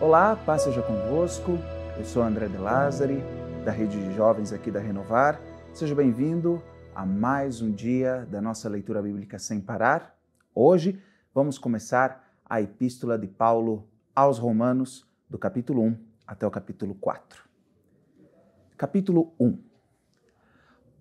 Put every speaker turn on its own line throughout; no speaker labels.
Olá, paz seja convosco. Eu sou André de Lázari, da Rede de Jovens aqui da Renovar. Seja bem-vindo a mais um dia da nossa leitura bíblica sem parar. Hoje vamos começar a Epístola de Paulo aos Romanos, do capítulo 1 até o capítulo 4. Capítulo 1.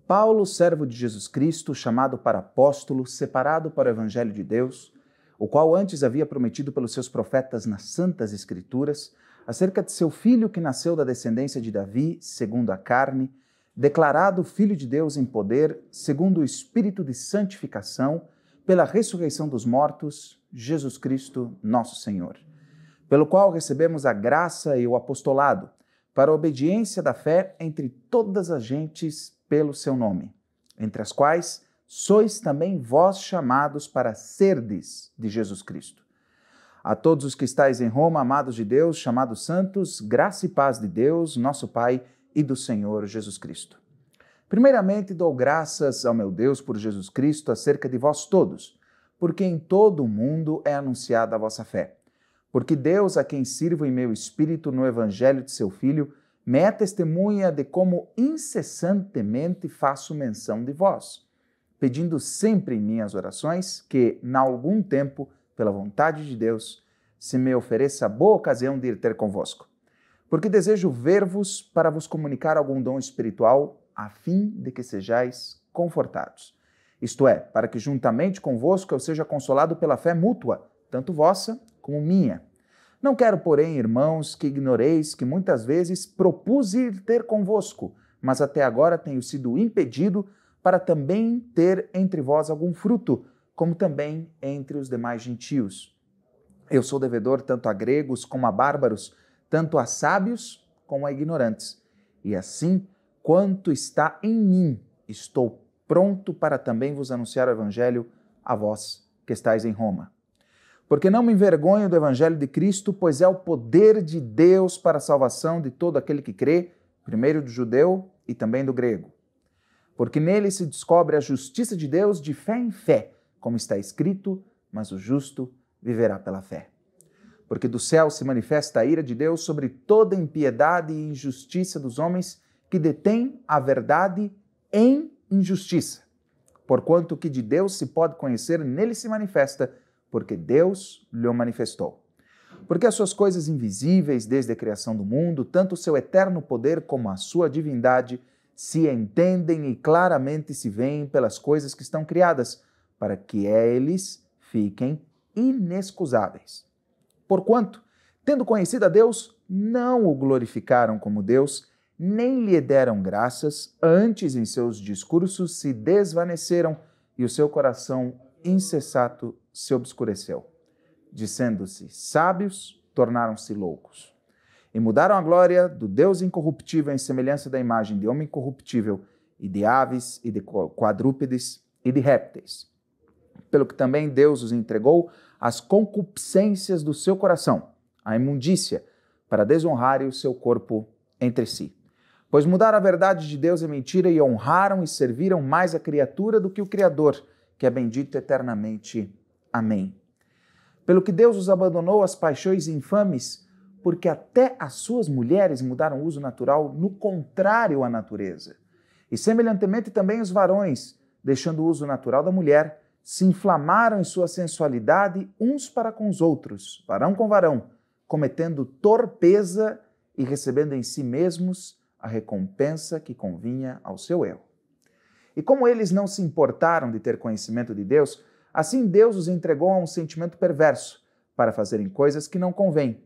Paulo, servo de Jesus Cristo, chamado para apóstolo, separado para o Evangelho de Deus, o qual antes havia prometido pelos seus profetas nas Santas Escrituras, acerca de seu filho que nasceu da descendência de Davi, segundo a carne, declarado Filho de Deus em poder, segundo o Espírito de santificação, pela ressurreição dos mortos, Jesus Cristo, nosso Senhor, pelo qual recebemos a graça e o apostolado, para a obediência da fé entre todas as gentes pelo seu nome, entre as quais sois também vós chamados para serdes de Jesus Cristo. A todos os que estáis em Roma, amados de Deus, chamados santos, graça e paz de Deus, nosso Pai, e do Senhor Jesus Cristo. Primeiramente, dou graças ao meu Deus por Jesus Cristo acerca de vós todos, porque em todo o mundo é anunciada a vossa fé. Porque Deus, a quem sirvo em meu espírito no Evangelho de seu Filho, me é testemunha de como incessantemente faço menção de vós, pedindo sempre em minhas orações que, na algum tempo, pela vontade de Deus, se me ofereça boa ocasião de ir ter convosco. Porque desejo ver-vos para vos comunicar algum dom espiritual, a fim de que sejais confortados. Isto é, para que juntamente convosco eu seja consolado pela fé mútua, tanto vossa como minha. Não quero, porém, irmãos, que ignoreis que muitas vezes propus ir ter convosco, mas até agora tenho sido impedido para também ter entre vós algum fruto, como também entre os demais gentios. Eu sou devedor tanto a gregos como a bárbaros, tanto a sábios como a ignorantes. E assim, quanto está em mim, estou pronto para também vos anunciar o Evangelho a vós que estáis em Roma. Porque não me envergonho do Evangelho de Cristo, pois é o poder de Deus para a salvação de todo aquele que crê, primeiro do judeu e também do grego. Porque nele se descobre a justiça de Deus de fé em fé, como está escrito, mas o justo viverá pela fé. Porque do céu se manifesta a ira de Deus sobre toda impiedade e injustiça dos homens que detêm a verdade em injustiça. Porquanto o que de Deus se pode conhecer, nele se manifesta, porque Deus lhe manifestou. Porque as suas coisas invisíveis desde a criação do mundo, tanto o seu eterno poder como a sua divindade, se entendem e claramente se veem pelas coisas que estão criadas, para que eles fiquem inexcusáveis. Porquanto, tendo conhecido a Deus, não o glorificaram como Deus, nem lhe deram graças, antes em seus discursos se desvaneceram e o seu coração insensato se obscureceu. Dizendo-se sábios, tornaram-se loucos. E mudaram a glória do Deus incorruptível em semelhança da imagem de homem corruptível, e de aves, e de quadrúpedes, e de répteis. Pelo que também Deus os entregou às concupiscências do seu coração, à imundícia, para desonrarem o seu corpo entre si. Pois mudaram a verdade de Deus em mentira e honraram e serviram mais a criatura do que o Criador, que é bendito eternamente. Amém. Pelo que Deus os abandonou às paixões infames, porque até as suas mulheres mudaram o uso natural no contrário à natureza. E semelhantemente também os varões, deixando o uso natural da mulher, se inflamaram em sua sensualidade uns para com os outros, varão com varão, cometendo torpeza e recebendo em si mesmos a recompensa que convinha ao seu erro. E como eles não se importaram de ter conhecimento de Deus, assim Deus os entregou a um sentimento perverso, para fazerem coisas que não convêm,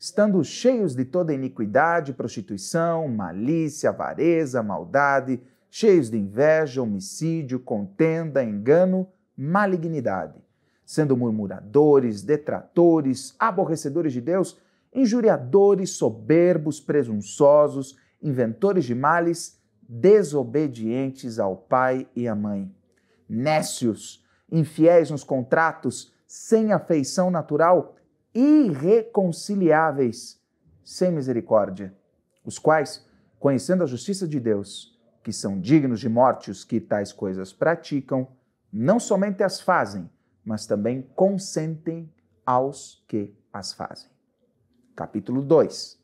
estando cheios de toda iniquidade, prostituição, malícia, avareza, maldade, cheios de inveja, homicídio, contenda, engano, malignidade, sendo murmuradores, detratores, aborrecedores de Deus, injuriadores, soberbos, presunçosos, inventores de males, desobedientes ao pai e à mãe, nécios, infiéis nos contratos, sem afeição natural, irreconciliáveis, sem misericórdia, os quais, conhecendo a justiça de Deus, que são dignos de morte os que tais coisas praticam, não somente as fazem, mas também consentem aos que as fazem. capítulo 2.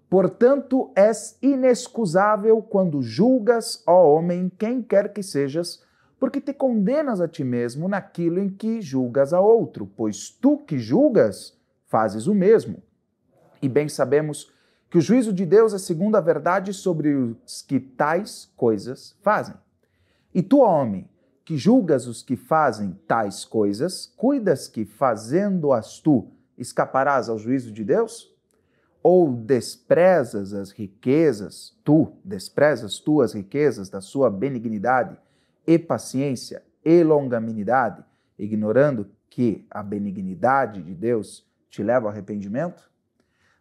Portanto, és inexcusável quando julgas, ó homem, quem quer que sejas, porque te condenas a ti mesmo naquilo em que julgas a outro, pois tu que julgas, fazes o mesmo. E bem sabemos que o juízo de Deus é segundo a verdade sobre os que tais coisas fazem. E tu, homem, que julgas os que fazem tais coisas, cuidas que, fazendo-as tu, escaparás ao juízo de Deus? Ou desprezas as riquezas, desprezas as riquezas da sua benignidade e paciência e longanimidade, ignorando que a benignidade de Deus te leva ao arrependimento?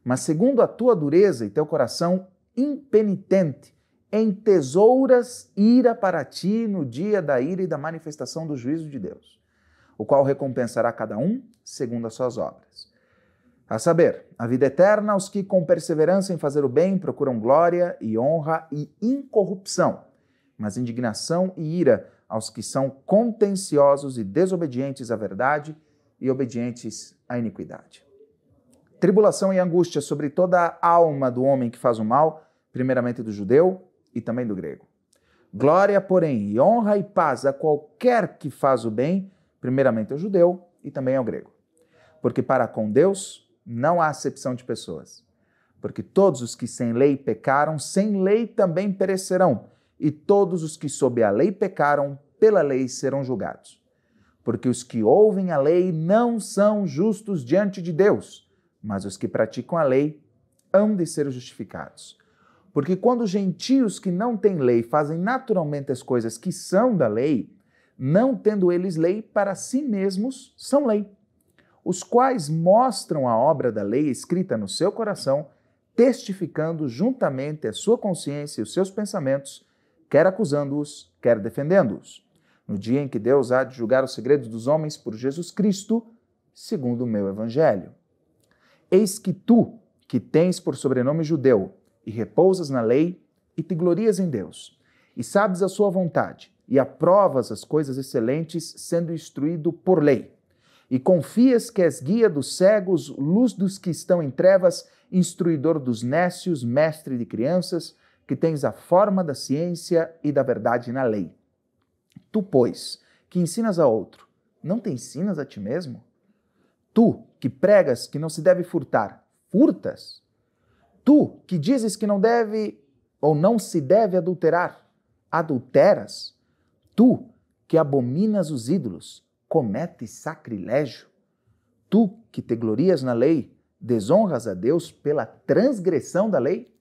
Mas segundo a tua dureza e teu coração impenitente, entesouras ira para ti no dia da ira e da manifestação do juízo de Deus, o qual recompensará cada um segundo as suas obras. A saber, a vida eterna aos que com perseverança em fazer o bem procuram glória e honra e incorrupção, mas indignação e ira aos que são contenciosos e desobedientes à verdade e obedientes à iniquidade. Tribulação e angústia sobre toda a alma do homem que faz o mal, primeiramente do judeu e também do grego. Glória, porém, e honra e paz a qualquer que faz o bem, primeiramente ao judeu e também ao grego. Porque para com Deus não há acepção de pessoas. Porque todos os que sem lei pecaram, sem lei também perecerão, e todos os que sob a lei pecaram, pela lei serão julgados. Porque os que ouvem a lei não são justos diante de Deus, mas os que praticam a lei hão de ser justificados. Porque quando os gentios que não têm lei fazem naturalmente as coisas que são da lei, não tendo eles lei, para si mesmos são lei, os quais mostram a obra da lei escrita no seu coração, testificando juntamente a sua consciência e os seus pensamentos, quer acusando-os, quer defendendo-os, no dia em que Deus há de julgar os segredos dos homens por Jesus Cristo, segundo o meu evangelho. Eis que tu, que tens por sobrenome judeu, e repousas na lei, e te glorias em Deus, e sabes a sua vontade, e aprovas as coisas excelentes, sendo instruído por lei, e confias que és guia dos cegos, luz dos que estão em trevas, instruidor dos nécios, mestre de crianças, que tens a forma da ciência e da verdade na lei. Tu, pois, que ensinas a outro, não te ensinas a ti mesmo? Tu, que pregas que não se deve furtar, furtas? Tu, que dizes que não deve ou não se deve adulterar, adulteras? Tu, que abominas os ídolos, cometes sacrilégio? Tu, que te glorias na lei, desonras a Deus pela transgressão da lei?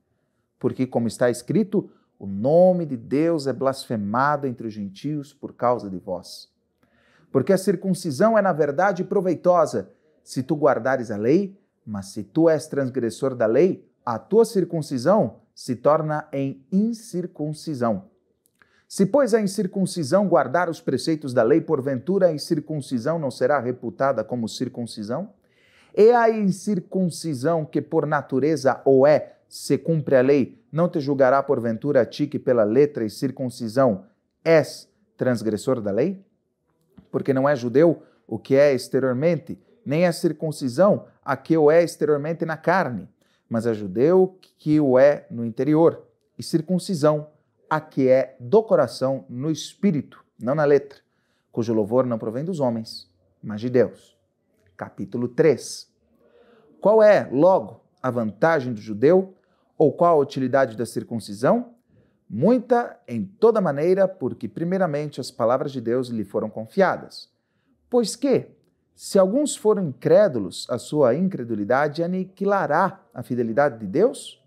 Porque, como está escrito, o nome de Deus é blasfemado entre os gentios por causa de vós. Porque a circuncisão é, na verdade, proveitosa, se tu guardares a lei, mas se tu és transgressor da lei, a tua circuncisão se torna em incircuncisão. Se, pois, a incircuncisão guardar os preceitos da lei, porventura a incircuncisão não será reputada como circuncisão? E a incircuncisão que por natureza ou é, se cumpre a lei, não te julgará porventura a ti que pela letra e circuncisão és transgressor da lei? Porque não é judeu o que é exteriormente, nem é circuncisão a que o é exteriormente na carne, mas é judeu que o é no interior, e circuncisão a que é do coração no espírito, não na letra, cujo louvor não provém dos homens, mas de Deus. Capítulo 3. Qual é, logo, a vantagem do judeu, ou qual a utilidade da circuncisão? Muita em toda maneira, porque primeiramente as palavras de Deus lhe foram confiadas. Pois que, se alguns foram incrédulos, a sua incredulidade aniquilará a fidelidade de Deus?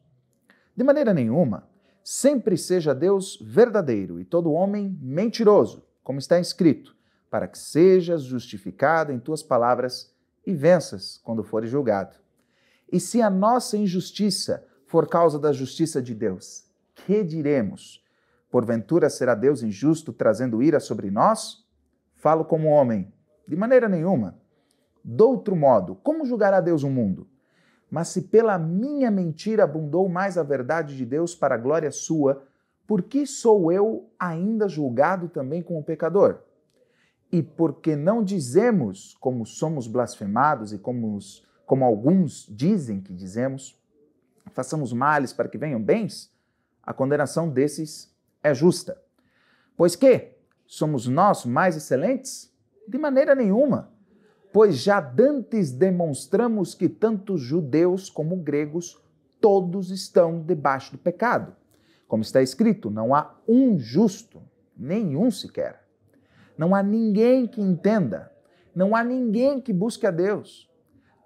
De maneira nenhuma. Sempre seja Deus verdadeiro e todo homem mentiroso, como está escrito, para que sejas justificado em tuas palavras e venças quando fores julgado. E se a nossa injustiça for causa da justiça de Deus, que diremos? Porventura será Deus injusto trazendo ira sobre nós? Falo como homem, de maneira nenhuma. De outro modo, como julgará Deus o mundo? Mas se pela minha mentira abundou mais a verdade de Deus para a glória sua, por que sou eu ainda julgado também como pecador? E porque não dizemos como somos blasfemados e como como alguns dizem que dizemos, façamos males para que venham bens, a condenação desses é justa. Pois que somos nós mais excelentes? De maneira nenhuma, pois já dantes demonstramos que tanto judeus como gregos todos estão debaixo do pecado. Como está escrito, não há um justo, nenhum sequer. Não há ninguém que entenda, não há ninguém que busque a Deus.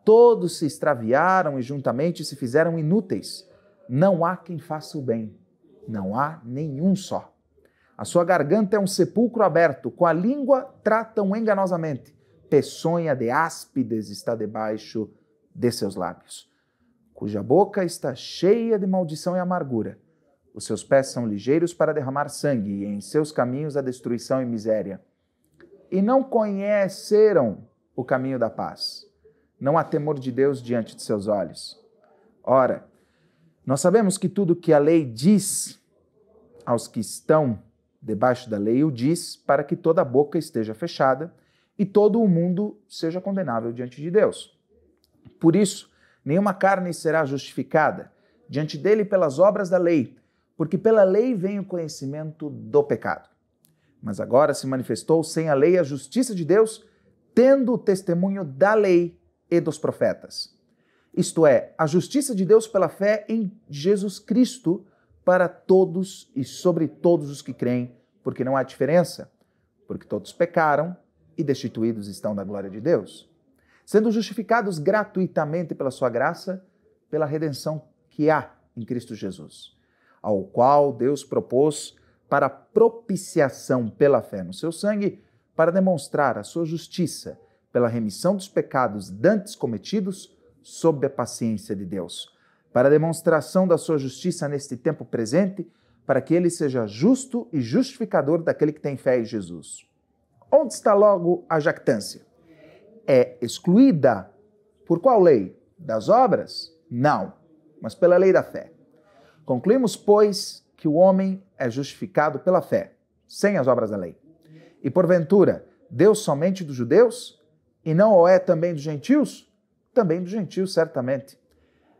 Todos se extraviaram e juntamente se fizeram inúteis. Não há quem faça o bem, não há nenhum só. A sua garganta é um sepulcro aberto, com a língua tratam enganosamente. Peçonha de áspides está debaixo de seus lábios, cuja boca está cheia de maldição e amargura. Os seus pés são ligeiros para derramar sangue, e em seus caminhos a destruição e miséria. E não conheceram o caminho da paz. Não há temor de Deus diante de seus olhos. Ora, nós sabemos que tudo que a lei diz aos que estão debaixo da lei, o diz para que toda a boca esteja fechada e todo o mundo seja condenável diante de Deus. Por isso, nenhuma carne será justificada diante dele pelas obras da lei, porque pela lei vem o conhecimento do pecado. Mas agora se manifestou sem a lei a justiça de Deus, tendo o testemunho da lei e dos profetas. Isto é, a justiça de Deus pela fé em Jesus Cristo para todos e sobre todos os que creem, porque não há diferença, porque todos pecaram e destituídos estão da glória de Deus, sendo justificados gratuitamente pela sua graça, pela redenção que há em Cristo Jesus, ao qual Deus propôs para propiciação pela fé no seu sangue, para demonstrar a sua justiça pela remissão dos pecados dantes cometidos sob a paciência de Deus, para a demonstração da sua justiça neste tempo presente, para que ele seja justo e justificador daquele que tem fé em Jesus. Onde está logo a jactância? É excluída por qual lei? Das obras? Não, mas pela lei da fé. Concluímos, pois, que o homem é justificado pela fé, sem as obras da lei. E porventura, Deus somente dos judeus? E não o é também dos gentios? Também dos gentios, certamente.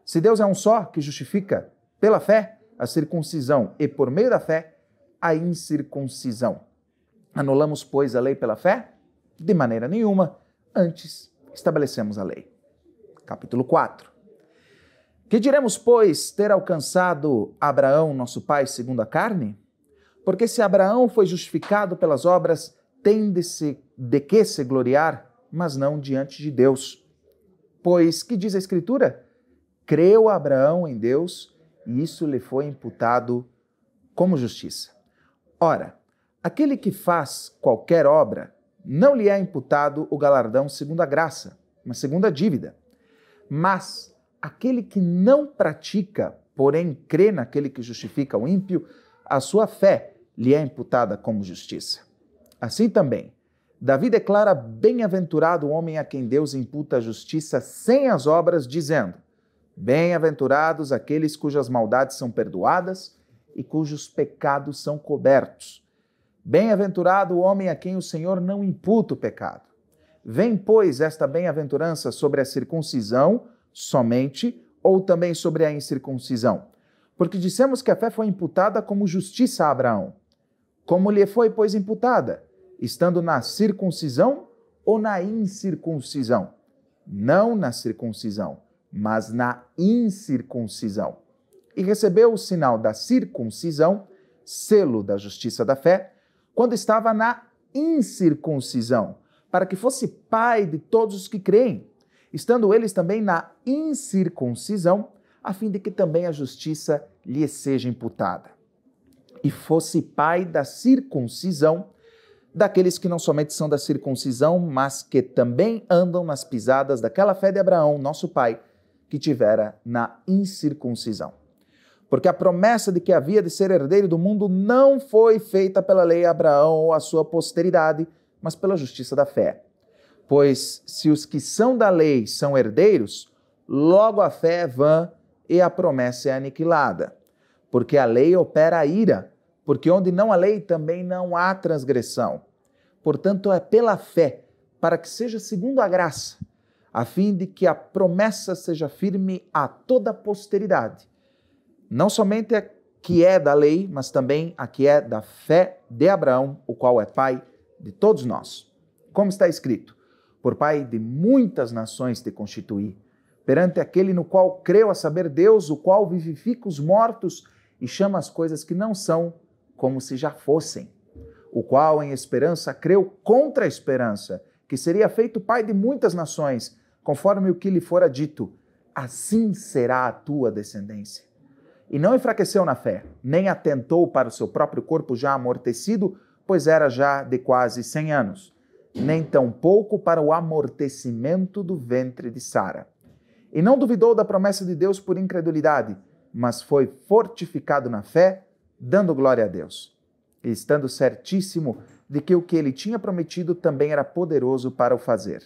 Se Deus é um só, que justifica pela fé a circuncisão e por meio da fé a incircuncisão. Anulamos, pois, a lei pela fé? De maneira nenhuma. Antes, estabelecemos a lei. Capítulo 4. Que diremos, pois, ter alcançado Abraão, nosso pai, segundo a carne? Porque se Abraão foi justificado pelas obras, tem de que se gloriar, mas não diante de Deus. Pois, que diz a Escritura? Creu Abraão em Deus, e isso lhe foi imputado como justiça. Ora, aquele que faz qualquer obra, não lhe é imputado o galardão segundo a graça, mas segundo a dívida. Mas aquele que não pratica, porém crê naquele que justifica o ímpio, a sua fé lhe é imputada como justiça. Assim também, Davi declara bem-aventurado o homem a quem Deus imputa a justiça sem as obras, dizendo: bem-aventurados aqueles cujas maldades são perdoadas e cujos pecados são cobertos. Bem-aventurado o homem a quem o Senhor não imputa o pecado. Vem, pois, esta bem-aventurança sobre a circuncisão somente, ou também sobre a incircuncisão? Porque dissemos que a fé foi imputada como justiça a Abraão. Como lhe foi, pois, imputada? Estando na circuncisão ou na incircuncisão? Não na circuncisão, mas na incircuncisão. E recebeu o sinal da circuncisão, selo da justiça da fé, quando estava na incircuncisão, para que fosse pai de todos os que creem, estando eles também na incircuncisão, a fim de que também a justiça lhe seja imputada. E fosse pai da circuncisão, daqueles que não somente são da circuncisão, mas que também andam nas pisadas daquela fé de Abraão, nosso pai, que tivera na incircuncisão. Porque a promessa de que havia de ser herdeiro do mundo não foi feita pela lei a Abraão ou a sua posteridade, mas pela justiça da fé. Pois se os que são da lei são herdeiros, logo a fé é vã e a promessa é aniquilada. Porque a lei opera a ira, porque onde não há lei também não há transgressão. Portanto, é pela fé, para que seja segundo a graça, a fim de que a promessa seja firme a toda a posteridade, não somente a que é da lei, mas também a que é da fé de Abraão, o qual é pai de todos nós. Como está escrito, por pai de muitas nações te constituí, perante aquele no qual creu, a saber Deus, o qual vivifica os mortos e chama as coisas que não são como se já fossem, o qual em esperança creu contra a esperança, que seria feito pai de muitas nações, conforme o que lhe fora dito, assim será a tua descendência. E não enfraqueceu na fé, nem atentou para o seu próprio corpo já amortecido, pois era já de quase 100 anos, nem tampouco para o amortecimento do ventre de Sara. E não duvidou da promessa de Deus por incredulidade, mas foi fortificado na fé, dando glória a Deus, e estando certíssimo de que o que ele tinha prometido também era poderoso para o fazer,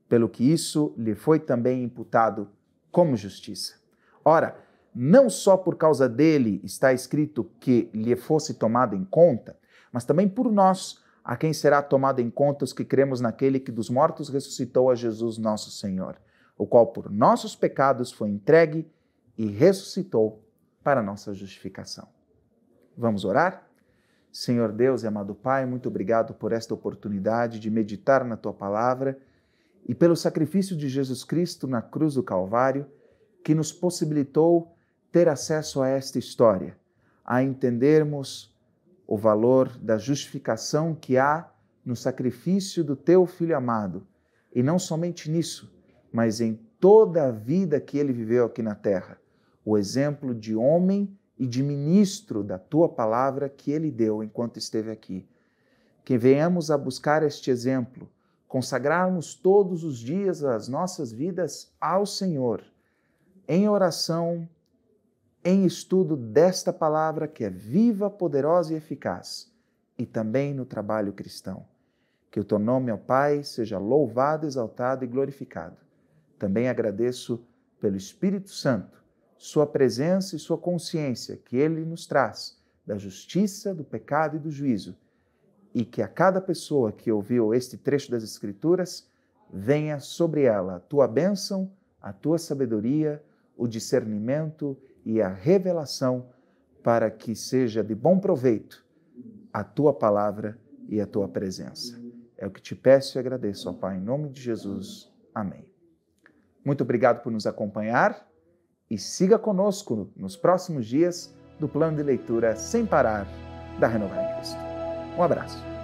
pelo que isso lhe foi também imputado como justiça. Ora, não só por causa dele está escrito que lhe fosse tomado em conta, mas também por nós, a quem será tomado em conta os que cremos naquele que dos mortos ressuscitou a Jesus nosso Senhor, o qual por nossos pecados foi entregue e ressuscitou para nossa justificação. Vamos orar? Senhor Deus e amado Pai, muito obrigado por esta oportunidade de meditar na Tua Palavra e pelo sacrifício de Jesus Cristo na cruz do Calvário, que nos possibilitou ter acesso a esta história, a entendermos o valor da justificação que há no sacrifício do Teu Filho amado, e não somente nisso, mas em toda a vida que Ele viveu aqui na terra, o exemplo de homem e de ministro da Tua Palavra que Ele deu enquanto esteve aqui. Que venhamos a buscar este exemplo, consagrarmos todos os dias as nossas vidas ao Senhor, em oração, em estudo desta palavra que é viva, poderosa e eficaz, e também no trabalho cristão. Que o Teu nome, ó Pai, seja louvado, exaltado e glorificado. Também agradeço pelo Espírito Santo, Sua presença e Sua consciência que Ele nos traz da justiça, do pecado e do juízo, e que a cada pessoa que ouviu este trecho das Escrituras venha sobre ela a Tua bênção, a Tua sabedoria, o discernimento e a revelação para que seja de bom proveito a Tua palavra e a Tua presença. É o que te peço e agradeço, ó Pai, em nome de Jesus. Amém. Muito obrigado por nos acompanhar e siga conosco nos próximos dias do plano de leitura Sem Parar da Renovar em Cristo. Um abraço.